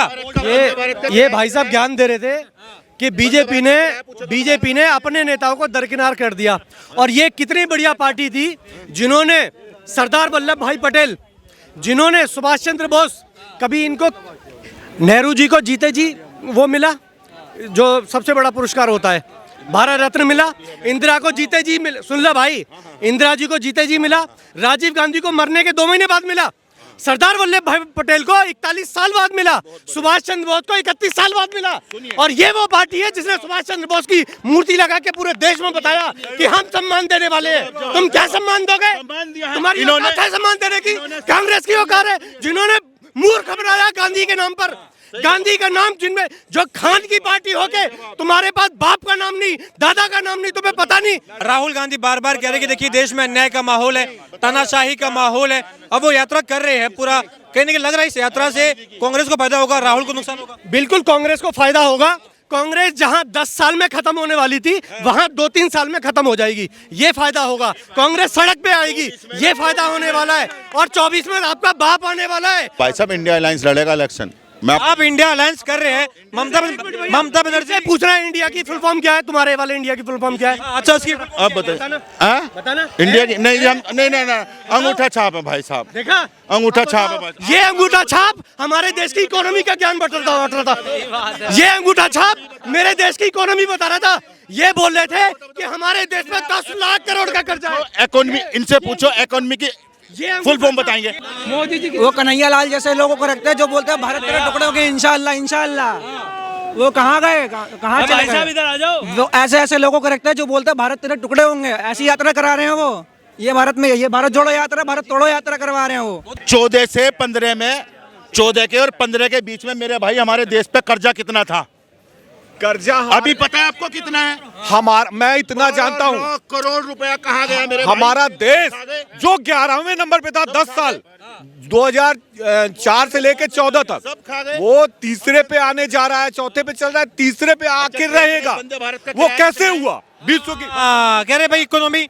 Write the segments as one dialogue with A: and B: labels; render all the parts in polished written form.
A: जाएगा।
B: ये भाई साहब ज्ञान दे रहे थे कि बीजेपी ने अपने नेताओं को दरकिनार कर दिया। और ये कितनी बढ़िया पार्टी थी जिन्होंने सरदार वल्लभ भाई पटेल, जिन्होंने सुभाष चंद्र बोस, कभी इनको नेहरू जी को जीते जी वो मिला जो सबसे बड़ा पुरस्कार होता है, भारत रत्न मिला। इंदिरा को जीते जी मिला, सुन लो भाई, इंदिरा जी को जीते जी मिला। राजीव गांधी को मरने के 2 महीने बाद मिला। सरदार वल्लभ भाई पटेल को 41 साल बाद मिला। सुभाष चंद्र बोस को 31 साल बाद मिला। और ये वो पार्टी है जिसने सुभाष चंद्र बोस की मूर्ति लगा के पूरे देश में बताया कि हम सम्मान देने वाले हैं। तुम क्या सम्मान दोगे? तुम्हारी औकात है सम्मान देने की? कांग्रेस की औकात है जिन्होंने मूर्ख बनाया गांधी के नाम पर। गांधी का नाम जिनमें जो खान की पार्टी होके तुम्हारे पास बाप का नाम नहीं, दादा का नाम नहीं, तुम्हें पता नहीं।
A: राहुल गांधी बार बार कह रहे हैं कि देखिए देश में अन्याय का माहौल है, तानाशाही का माहौल है। अब वो यात्रा कर रहे हैं, पूरा कहने के लग रहा है इस यात्रा से कांग्रेस को फायदा होगा, राहुल को नुकसान होगा।
B: बिल्कुल कांग्रेस को फायदा होगा। कांग्रेस जहां 10 साल में खत्म होने वाली थी वहां 2-3 साल में खत्म हो जाएगी। ये फायदा होगा। कांग्रेस सड़क पे आएगी, ये फायदा होने वाला है। और 24 में आपका बाप आने वाला है।
C: भाई साहब इंडिया अलायंस लड़ेगा इलेक्शन।
A: आप इंडिया अलायंस कर रहे हैं, ममता बनर्जी
B: पूछ रहा है इंडिया की फुल फॉर्म क्या है? तुम्हारे वाले इंडिया की फुल फॉर्म क्या है?
A: अच्छा उसकी
C: अब
B: बताना
C: इंडिया की नहीं अंगूठा छाप है भाई साहब।
B: देखा
C: अंगूठा छाप है भाई।
B: ये अंगूठा छाप हमारे देश की इकोनॉमी का ज्ञान बट रहा था। ये अंगूठा छाप मेरे देश की इकोनॉमी बता रहा था। ये बोल रहे थे कि हमारे देश में 10 लाख करोड़ का कर्जा है।
C: इकोनॉमी इनसे पूछो, इकोनॉमी की फुल फॉर्म बताएंगे।
B: मोदी जी
D: वो कन्हैया लाल जैसे लोगों को रखते हैं जो बोलते हैं भारत तेरे टुकड़े हो गए इंशाअल्लाह इंशाअल्लाह। वो कहाँ गए, कहाँ चले गए?
A: इधर आ जाओ।
D: वो ऐसे लोगों को रखते हैं जो बोलते हैं भारत तेरे टुकड़े होंगे। ऐसी यात्रा करा रहे हैं वो। ये भारत जोड़ो यात्रा, भारत तोड़ो यात्रा करवा रहे हैं वो।
C: 14 से 15 में, 14 के और 15 के बीच में मेरे भाई हमारे देश पे कर्जा कितना था?
E: कर्जा
C: अभी पता है आपको कितना है?
E: मैं इतना जानता हूँ,
C: 9 करोड़ रुपया कहाँ गया मेरे
E: हमारा
C: भाई?
E: देश जो 11वें नंबर पे था 10 साल 2004 से लेके 14 तक,
C: सब खा गए।
E: वो तीसरे पे आने जा रहा है, चौथे पे चल रहा है, तीसरे पे आखिर रहेगा।
C: वंदे भारत का
E: वो
C: क्या है?
E: कैसे हुआ? विश्व की
A: कह रहे भाई इकोनॉमी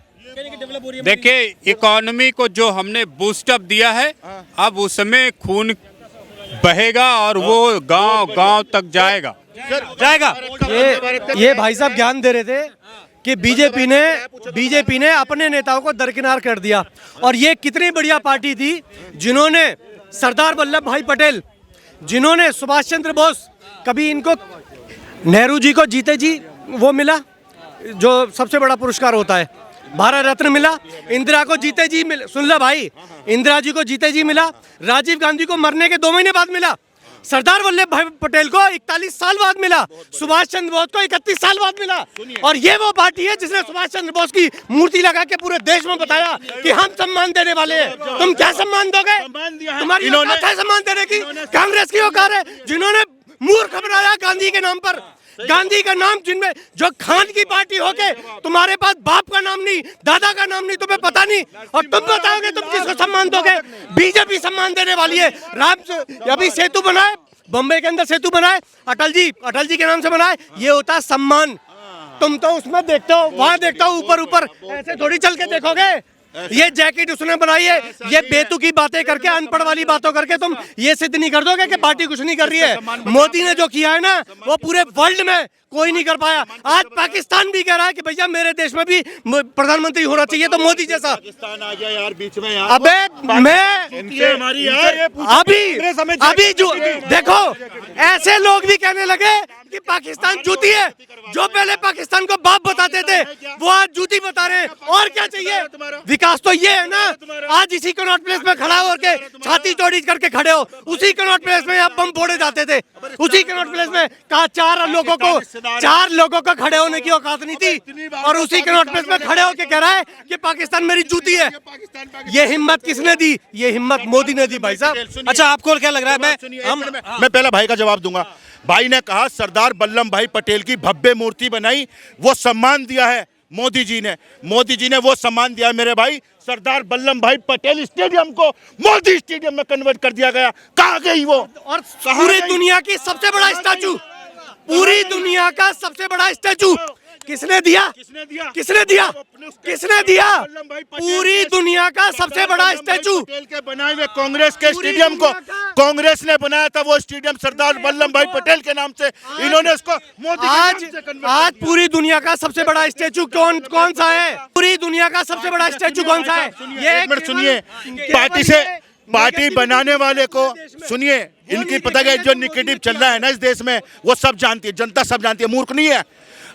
F: देखिए, इकोनॉमी को जो हमने बूस्टअप दिया है, अब उसमें खून बहेगा और वो गांव तक जाएगा।
B: ये भाई साहब ज्ञान दे रहे थे कि बीजेपी ने अपने नेताओं को दरकिनार कर दिया। और ये कितनी बढ़िया पार्टी थी जिन्होंने सरदार वल्लभ भाई पटेल, जिन्होंने सुभाष चंद्र बोस, कभी इनको नेहरू जी को जीते जी वो मिला जो सबसे बड़ा पुरस्कार होता है, भारत रत्न मिला। इंदिरा को जीते जी मिला, सुन लो भाई, इंदिरा जी को जीते जी मिला। राजीव गांधी को मरने के 2 महीने बाद मिला। सरदार वल्लभ भाई पटेल को 41 साल बाद मिला। सुभाष चंद्र बोस को 31 साल बाद मिला। और ये वो पार्टी है जिसने सुभाष चंद्र बोस की मूर्ति लगा के पूरे देश में बताया कि हम सम्मान देने वाले हैं। तुम क्या सम्मान दोगे? तुम्हारी औकात है सम्मान देने की? कांग्रेस की औकात है जिन्होंने मूर्ख बनाया गांधी के नाम पर। गांधी का नाम जिनमें जो खान की पार्टी होके तुम्हारे पास बाप का नाम नहीं, दादा का नाम नहीं, तुम्हें पता नहीं। और तुम बताओगे तुम किसको सम्मान दोगे? बीजेपी सम्मान देने वाली है। अभी सेतु बनाए, बम्बई के अंदर सेतु बनाए, अटल जी के नाम से बनाए। ये होता है सम्मान। तुम तो उसमें देखते हो, वहां देखते हो ऊपर ऐसे थोड़ी चल के देखोगे। ये जैकेट उसने बनाई है, ये बेतुकी बातें करके, अनपढ़ वाली बातों करके तुम ये सिद्ध नहीं कर दोगे कि पार्टी कुछ नहीं कर रही है। मोदी ने जो किया है ना, वो पूरे वर्ल्ड में कोई नहीं कर पाया। आज पाकिस्तान भी कह रहा है कि भैया मेरे देश में भी प्रधानमंत्री होना चाहिए, तो मोदी जैसा।
C: पाकिस्तान आ गया यार बीच में यार।
B: अबे मैं
C: हमारी यार
B: अभी जो देखो, ऐसे लोग भी कहने लगे कि पाकिस्तान जूती है। जो पहले पाकिस्तान को बाप बताते थे वो आज जूती बता रहे हैं। और क्या चाहिए? विकास तो ये है ना। आज इसी कनॉट प्लेस में खड़ा होकर छाती चौड़ी करके खड़े हो। उसी कनॉट प्लेस में आप बम फोड़े जाते थे। उसी कनॉट प्लेस में कहा 4 लोगों को खड़े होने की औकात नहीं थी। और उसी कनॉट प्लेस में खड़े होकर कह रहा है कि पाकिस्तान मेरी जूती है। ये हिम्मत किसने दी? ये हिम्मत मोदी ने दी भाई साहब।
A: अच्छा, आपको क्या लग रहा है?
C: मैं पहला भाई का जवाब दूंगा। भाई ने कहा सरदार वल्लभ भाई पटेल की भव्य मूर्ति बनाई, वो सम्मान दिया है मोदी जी ने वो सम्मान दिया मेरे भाई। सरदार वल्लभ भाई पटेल स्टेडियम को मोदी स्टेडियम में कन्वर्ट कर दिया गया। कहाँ गई वो?
B: और पूरी दुनिया की सबसे बड़ा स्टैचू, पूरी दुनिया का सबसे बड़ा स्टैचू किसने दिया?
C: किसने दिया?
B: किसने दिया? किसने दिया?
C: वल्लभ भाई पटेल
B: पूरी दुनिया का सबसे बड़ा
C: वल्लभ भाई
B: स्टैचू
C: पटेल के बनाए हुए कांग्रेस के
B: पूरी
C: स्टेडियम को
B: दुनिया का-
C: कांग्रेस ने बनाया था। वो स्टेडियम सरदार वल्लभ भाई पटेल के नाम से, इन्होंने उसको मोदी के नाम
B: आज
C: से convert
B: आज
C: कर दिया।
B: पूरी दुनिया का सबसे बड़ा स्टैचू कौन सा है? पूरी दुनिया का सबसे बड़ा स्टैचू कौन सा है?
C: एक मिनट सुनिए, पार्टी से पार्टी बनाने वाले को सुनिए, इनकी पता है जो निगेटिव चल रहा है ना इस देश में, वो सब जानती है, जनता सब जानती है, मूर्ख नहीं है।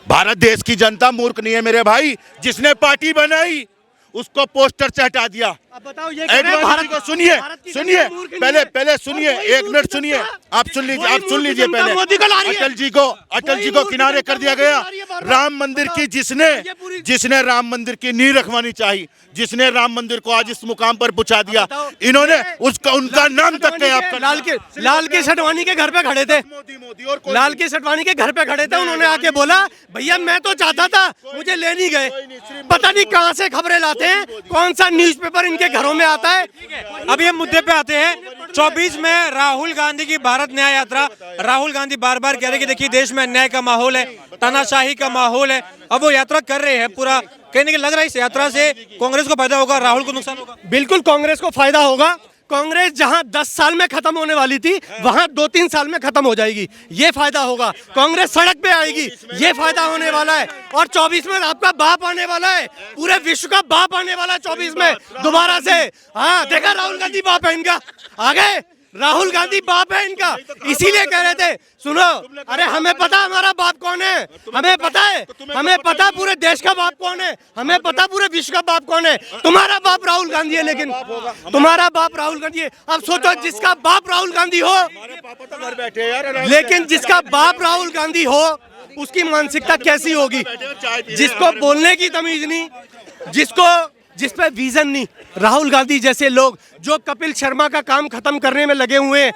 C: भारत देश की जनता मूर्ख नहीं है मेरे भाई। जिसने पार्टी बनाई उसको पोस्टर से हटा दिया।
B: अब बताओ ये
C: एडवाणी को सुनिए, सुनिए, पहले सुनिए, एक मिनट सुनिए, आप सुन लीजिए पहले।
B: मोदी को ला रही है।
C: अटल जी को किनारे कर दिया गया। राम मंदिर की जिसने राम मंदिर की नींव रखवानी चाहिए, जिसने राम मंदिर को आज इस मुकाम पर पहुंचा दिया, इन्होंने उसका उनका नाम तक क्या आपका
B: लाल के सटवानी के घर पे खड़े थे।
C: मोदी और
B: लाल के सटवानी के घर पे खड़े थे, उन्होंने आके बोला भैया मैं तो चाहता था, मुझे ले नहीं गए। पता नहीं कहां से खबरें लाते हैं, कौन सा न्यूज़पेपर इनके घरों में आता है।
A: अभी हम मुद्दे पे आते हैं। 24 में राहुल गांधी की भारत न्याय यात्रा। राहुल गांधी बार बार कह रहे कि देखिए देश में अन्याय का माहौल है, तानाशाही का माहौल है। अब वो यात्रा कर रहे हैं, पूरा कहने की लग रहा है इस यात्रा से कांग्रेस को फायदा होगा, राहुल को नुकसान होगा।
B: बिल्कुल कांग्रेस को फायदा होगा। कांग्रेस जहां 10 साल में खत्म होने वाली थी, वहां 2-3 साल में खत्म हो जाएगी। ये फायदा होगा। कांग्रेस सड़क पे आएगी, ये फायदा होने वाला है। और 24 में आपका बाप आने वाला है, पूरे विश्व का बाप आने वाला है 24 में दोबारा से। हाँ देखा, राहुल गांधी बाप है इनका। आ गए, राहुल गांधी बाप है इनका। इसीलिए कह रहे थे, सुनो, अरे हमें पता हमारा बाप कौन है, हमें पता है, हमें पता पूरे देश का बाप कौन है, हमें पता पूरे विश्व का बाप कौन है। तुम्हारा बाप राहुल गांधी है, लेकिन तुम्हारा बाप राहुल गांधी है। अब सोचो, जिसका बाप राहुल गांधी हो,
C: घर बैठे यार,
B: लेकिन जिसका बाप राहुल गांधी हो, उसकी मानसिकता कैसी होगी? जिसको बोलने की तमीज नहीं, जिस पे विजन नहीं। राहुल गांधी जैसे लोग जो कपिल शर्मा का काम खत्म करने में लगे हुए हैं,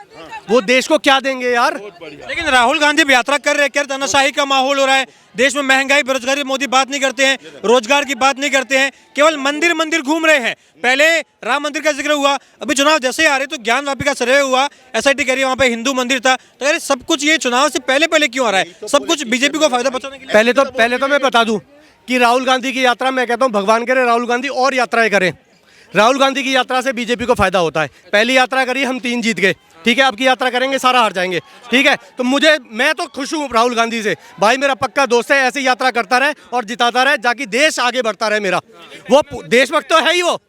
B: वो देश को क्या देंगे यार?
A: लेकिन राहुल गांधी भी यात्रा कर रहे हैं, तानाशाही का माहौल हो रहा है देश में, महंगाई बेरोजगारी, मोदी बात नहीं करते हैं, रोजगार की बात नहीं करते हैं, केवल मंदिर मंदिर घूम रहे हैं। पहले राम मंदिर का जिक्र हुआ, अभी चुनाव जैसे ही आ रहे तो ज्ञान वापी का सर्वे हुआ, SIT कह रही है वहाँ पे हिंदू मंदिर था। तो अरे सब कुछ ये चुनाव से पहले क्यों आ रहा है? सब कुछ बीजेपी को फायदा पहुंचाने के लिए।
B: पहले तो मैं बता दूं कि राहुल गांधी की यात्रा, मैं कहता हूं भगवान करे राहुल गांधी और यात्राएं करें। राहुल गांधी की यात्रा से बीजेपी को फायदा होता है। पहली यात्रा करी, हम 3 जीत गए, ठीक है। अब की यात्रा करेंगे, सारा हार जाएंगे, ठीक है। तो मैं तो खुश हूँ राहुल गांधी से, भाई मेरा पक्का दोस्त है। ऐसे यात्रा करता रहे और जिताता रहे, जाकि देश आगे बढ़ता रहे मेरा। वो देशभक्त तो है ही, वो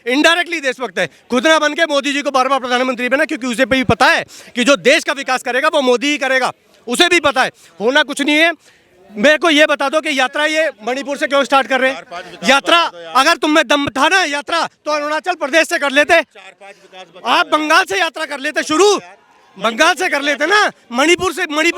B: इनडायरेक्टली देशभक्त है। खुद ना बन के मोदी जी को बार बार प्रधानमंत्री बना, क्योंकि उसे भी पता है कि जो देश का विकास करेगा वो मोदी ही करेगा। उसे भी पता है, होना कुछ नहीं है। मेरे को ये बता दो कि यात्रा ये मणिपुर से क्यों स्टार्ट कर रहे हैं? यात्रा अगर तुम में दम था ना यात्रा, तो अरुणाचल प्रदेश से कर लेते, आप बंगाल से यात्रा कर लेते, शुरू बंगाल से कर लेते ना। मणिपुर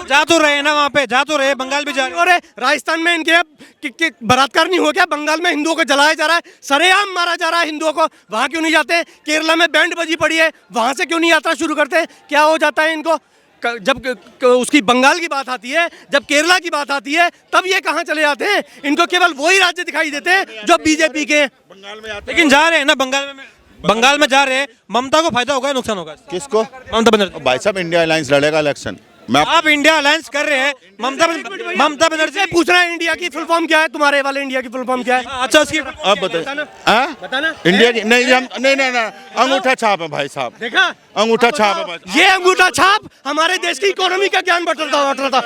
A: जा तो रहे ना, वहाँ पे जा तो रहे, बंगाल भी जा रहे।
B: और राजस्थान में इनके बलात्कार नहीं हो गया? बंगाल में हिंदुओं को जलाया जा रहा है, सरेआम मारा जा रहा है हिंदुओं को, वहाँ क्यों नहीं जाते? केरला में बैंड बजी पड़ी है, वहाँ से क्यों नहीं यात्रा शुरू करते? क्या हो जाता है इनको? जब उसकी बंगाल की बात आती है, जब केरला की बात आती है, तब ये कहाँ चले जाते हैं? इनको केवल वही राज्य दिखाई देते हैं जो बीजेपी के हैं।
A: लेकिन जा रहे हैं ना बंगाल में जा रहे हैं। ममता को फायदा होगा, नुकसान होगा?
C: किसको?
A: ममता बनर्जी।
C: भाई साहब, इंडिया अलायंस लड़ेगा इलेक्शन।
A: आप इंडिया अलायंस कर रहे हैं, ममता बनर्जी
B: पूछ रहा है इंडिया की फुल फॉर्म क्या है? तुम्हारे वाले इंडिया की फुल फॉर्म क्या है?
A: अच्छा, उसकी
C: आप बताइए।
B: बताना।
C: इंडिया की नहीं, अंगूठा छाप है भाई साहब,
B: देखा,
C: अंगूठा छाप है भाई।
B: ये अंगूठा छाप हमारे देश की इकोनॉमी का ज्ञान बट रहा था।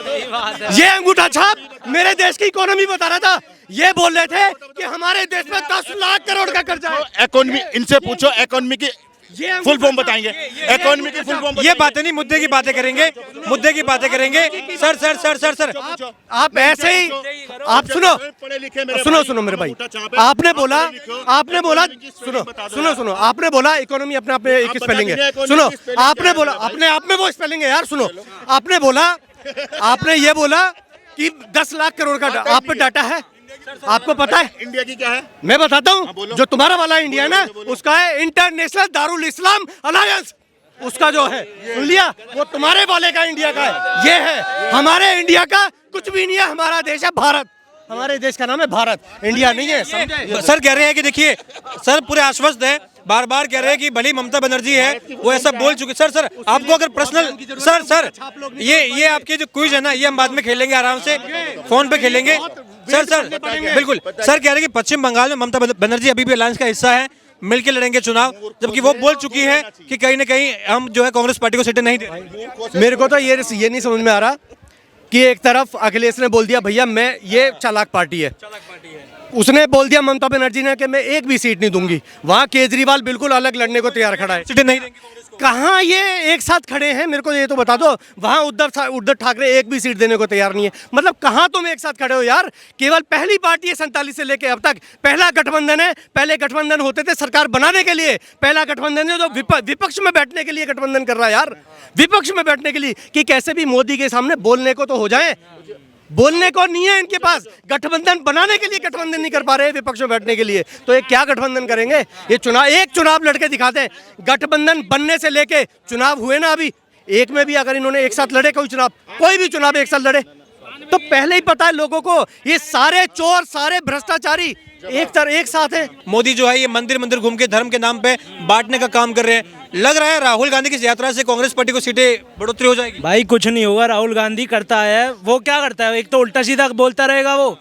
B: ये अंगूठा छाप मेरे देश की इकोनॉमी बता रहा था। ये बोल रहे थे कि हमारे देश में 10 लाख करोड़ का कर्जा है।
C: इकोनॉमी, इनसे पूछो इकोनॉमी की फुल फॉर्म बताएंगे, इकोनॉमी की फुल फॉर्म।
A: ये बातें नहीं, मुद्दे की बातें करेंगे, मुद्दे की बातें करेंगे। सर
B: आप ऐसे ही, आप सुनो मेरे भाई, आपने बोला सुनो, आपने बोला इकोनॉमी अपने आप में एक स्पेलिंग है। सुनो, आपने बोला अपने आप में वो स्पेलिंग है यार। सुनो, आपने ये बोला कि 10 लाख करोड़ का आप पे डाटा है। आपको पता है
C: इंडिया की क्या है?
B: मैं बताता हूँ। जो तुम्हारा वाला इंडिया है ना, उसका है इंटरनेशनल दारुल इस्लाम अलायंस, उसका जो है, सुन लिया? वो तुम्हारे वाले का इंडिया का है, ये है। हमारे इंडिया का कुछ भी नहीं है, हमारा देश है भारत, हमारे देश का नाम है भारत, इंडिया नहीं है, समझे?
A: सर कह रहे हैं कि देखिए, सर पूरे आश्वस्त है, बार बार कह रहे हैं कि भली ममता बनर्जी है, वो ऐसा बोल चुके। सर आपको अगर पर्सनल, सर ये आपके जो क्विज है ना, ये हम बाद में खेलेंगे, आराम से फोन पे खेलेंगे। सर सर बिल्कुल सर कह रहे हैं कि पश्चिम बंगाल में ममता बनर्जी अभी भी अलायंस का हिस्सा है, मिलकर लड़ेंगे चुनाव, जबकि वो बोल चुकी है कि कहीं ना कहीं हम जो है कांग्रेस पार्टी को सीटें नहीं दे।
B: मेरे को तो ये नहीं समझ में आ रहा कि एक तरफ अखिलेश ने बोल दिया भैया मैं ये चालाक पार्टी है, उसने बोल दिया ममता बनर्जी ने कि मैं एक भी सीट नहीं दूंगी, वहां केजरीवाल बिल्कुल अलग लड़ने को तैयार खड़ा है।
A: सीटें नहीं देंगे कांग्रेस को।
B: कहाँ ये एक साथ खड़े हैं, मेरे को ये तो बता दो। वहां उद्धव ठाकरे एक भी सीट देने को तैयार नहीं है, मतलब कहाँ तुम एक साथ खड़े हो यार। केवल पहली पार्टी है 47 से लेके अब तक, पहला गठबंधन है। पहले गठबंधन होते थे सरकार बनाने के लिए, पहला गठबंधन है जो विपक्ष में बैठने के लिए गठबंधन कर रहा है यार, विपक्ष में बैठने के लिए कि कैसे भी मोदी के सामने बोलने को तो हो जाए, बोलने को नहीं है इनके पास, गठबंधन बनाने के लिए गठबंधन नहीं कर पा रहे विपक्ष में बैठने के लिए, तो ये क्या गठबंधन करेंगे। ये एक चुनाव लड़के दिखाते हैं, गठबंधन बनने से लेके चुनाव हुए ना अभी एक में भी अगर इन्होंने एक साथ लड़े कोई भी चुनाव एक साथ लड़े तो पहले ही पता है लोगों को ये सारे चोर सारे भ्रष्टाचारी एक साथ है।
A: मोदी जो है ये मंदिर मंदिर घूम के धर्म के नाम पे बांटने का काम कर रहे हैं। लग रहा है राहुल गांधी की इस यात्रा से कांग्रेस पार्टी को सीटें बढ़ोतरी हो जाएगी।
G: भाई कुछ नहीं होगा, राहुल गांधी करता है, वो क्या करता है, एक तो उल्टा सीधा बोलता रहेगा वो।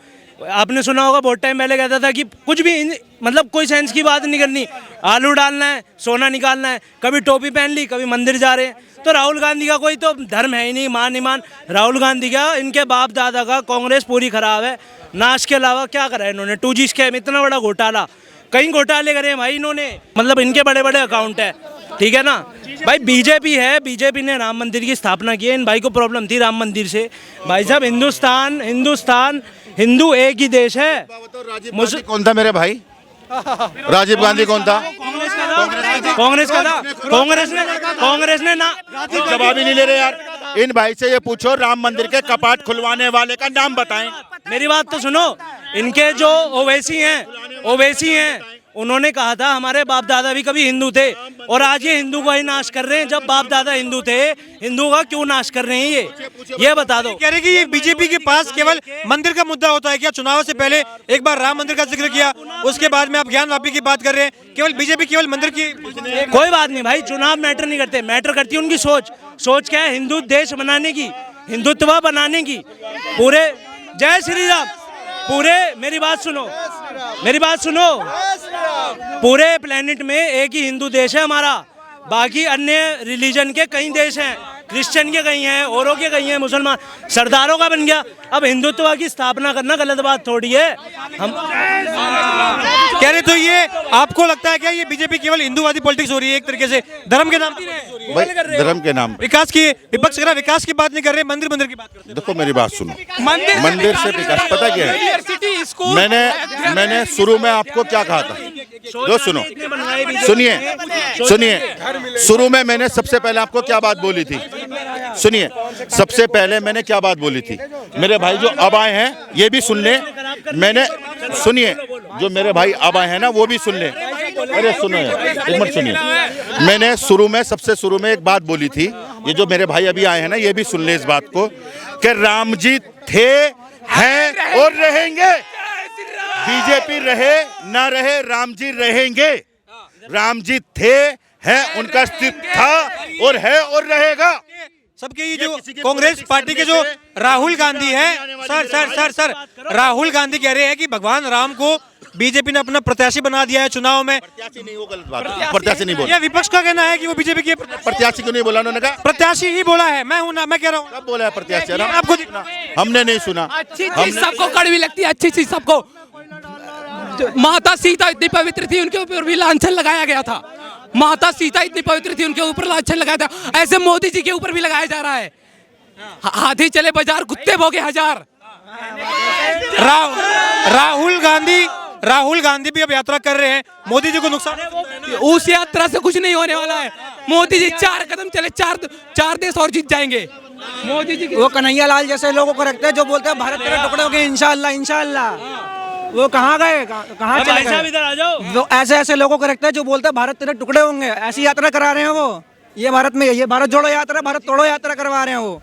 G: आपने सुना होगा बहुत टाइम पहले कहता था कि कुछ भी मतलब कोई सेंस की बात नहीं करनी, आलू डालना है, सोना निकालना है, कभी टोपी पहन ली, कभी मंदिर जा रहे हैं। तो राहुल गांधी का कोई तो धर्म है ही नहीं, मान नहीं मान। राहुल गांधी का इनके बाप दादा का कांग्रेस पूरी खराब है, नाश के अलावा क्या करा है इन्होंने। 2G स्कैम इतना बड़ा घोटाला, कई घोटाले करे भाई इन्होंने, मतलब इनके बड़े बड़े अकाउंट है, ठीक है ना भाई। बीजेपी है, बीजेपी ने राम मंदिर की स्थापना की है, इन भाई को प्रॉब्लम थी राम मंदिर से। भाई साहब हिंदुस्तान हिंदू एक ही देश है।
C: राजीव गांधी कौन था मेरे भाई? राजीव गांधी कौन था?
G: कांग्रेस ने ना
C: जवाब ही नहीं ले रहे यार। इन भाई से ये पूछो राम मंदिर के कपाट खुलवाने वाले का नाम बताएं।
G: मेरी बात तो सुनो, इनके जो ओवैसी हैं उन्होंने कहा था हमारे बाप दादा भी कभी हिंदू थे, और आज ये हिंदू का ही नाश कर रहे हैं। जब बाप दादा हिंदू थे, हिंदू का क्यों नाश कर रहे हैं ये बता दो।
A: कह रहे कि ये बीजेपी के पास केवल मंदिर का मुद्दा होता है क्या? चुनाव से पहले एक बार राम मंदिर का जिक्र किया, उसके बाद में आप ज्ञान वापी की बात कर रहे हैं। केवल बीजेपी केवल मंदिर की
G: कोई बात नहीं भाई, चुनाव मैटर नहीं करते, मैटर करती है उनकी सोच क्या है, हिंदू देश बनाने की, हिंदुत्व बनाने की। पूरे जय श्री राम, पूरे मेरी बात सुनो, पूरे प्लेनेट में एक ही हिंदू देश है हमारा, बाकी अन्य रिलीजन के कई देश हैं, क्रिश्चियन के कई हैं, औरों के कई हैं, मुसलमान सरदारों का बन गया। अब हिंदुत्व की स्थापना करना गलत बात थोड़ी है। हम
A: कह रहे तो ये आपको लगता है क्या ये बीजेपी केवल हिंदूवादी पॉलिटिक्स हो रही है एक तरीके से, धर्म के नाम पे?
C: धर्म के नाम
A: विकास की विपक्ष कर रहा है, विकास की बात नहीं कर रहे, मंदिर की बात कर रहे हैं।
C: देखो मेरी बात सुनो, मंदिर से विकास पता क्या है? मैंने शुरू में आपको क्या कहा था, जो सुनिए, शुरू में मैंने सबसे पहले आपको क्या बात बोली थी, सुनिए, सबसे पहले मैंने क्या बात बोली थी। मेरे भाई जो अब आए हैं ये भी सुन ले, मैंने सुनिए, जो मेरे भाई अब आए हैं ना वो भी सुन ले। अरे सुनो यार, एक मिनट सुनिए, मैंने सबसे शुरू में एक बात बोली थी, ये जो मेरे भाई अभी आए हैं ना ये भी सुन ले इस बात को, कि राम जी थे, हैं और रहेंगे। बीजेपी रहे ना रहे, राम जी रहेंगे। राम जी थे, हैं, उनका अस्तित्व था और है और रहेगा।
A: सबके ये जो कांग्रेस पार्टी के जो राहुल गांधी है, सर राहुल गांधी कह रहे हैं कि भगवान राम को बीजेपी ने अपना प्रत्याशी बना दिया है चुनाव में।
C: प्रत्याशी नहीं, वो गलत बात है, प्रत्याशी नहीं बोला।
A: ये विपक्ष का कहना है कि वो बीजेपी के
C: प्रत्याशी क्यों नहीं बोला? उन्होंने कहा
A: प्रत्याशी ही बोला है, मैं हूं ना, मैं कह रहा हूँ।
C: कब बोला है प्रत्याशी?
A: आपको
C: हमने नहीं सुना।
H: अच्छी चीज सबको कड़वी लगती है, अच्छी चीज सबको। माता सीता इतनी पवित्र थी, उनके ऊपर भी लांछन लगाया गया था। माता सीता इतनी पवित्र थी, उनके ऊपर लांछन लगाया था, ऐसे मोदी जी के ऊपर भी लगाया जा रहा है। हाथी चले बाजार, कुत्ते भोगे हजार।
A: राहुल गांधी भी अब यात्रा कर रहे हैं, मोदी जी को नुकसान है।
H: उस यात्रा से कुछ नहीं होने वाला है। मोदी जी 4 कदम चले, चार देश और जीत जाएंगे। मोदी जी
D: वो कन्हैया लाल जैसे लोगों को रखते हैं जो बोलते हैं भारत तेरे टुकड़े हो गए, इंशाल्लाह। वो कहाँ गए, कहाँ चले गए?
G: इधर आ जाओ।
D: वो ऐसे लोगों को रखते हैं जो बोलते हैं भारत तेरे टुकड़े होंगे, ऐसी यात्रा करा रहे हैं वो। ये भारत जोड़ो यात्रा, भारत तोड़ो यात्रा करवा रहे हैं वो।